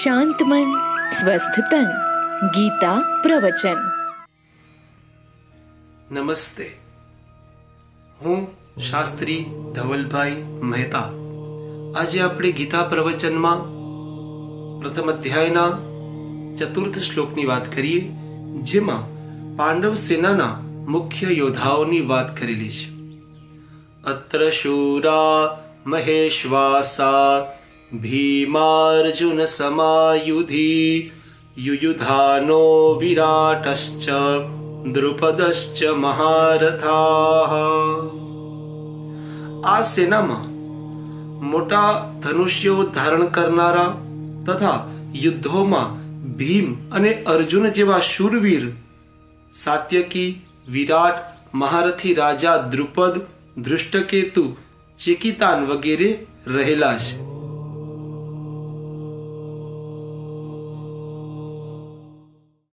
શાંત મન સ્વસ્થ તન. ગીતા પ્રવચન. નમસ્તે. હું શાસ્ત્રી ધવલભાઈ મહેતા. આજે આપણે ગીતા પ્રવચનમાં પ્રથમ અધ્યાયના ચતુર્થ શ્લોકની વાત કરીએ, જેમાં પાંડવ સેનાના મુખ્ય યોદ્ધાઓની વાત કરેલી છે. અત્ર શૂરા મહેશ્વાસા ભીમાર્જુન સમાયુધી યુયુધાનો વિરાટશ્ચ દ્રુપદશ્ચ મહારથાઃ. આ સેનામાં મોટા ધનુષ્યો ધારણ કરનારા તથા યુદ્ધોમાં ભીમ અને અર્જુન જેવા શૂરવીર, સાત્યકી, વિરાટ, મહારથી રાજા દ્રુપદ, ધૃષ્ટકેતુ, ચેકિતાન વગેરે રહેલા છે.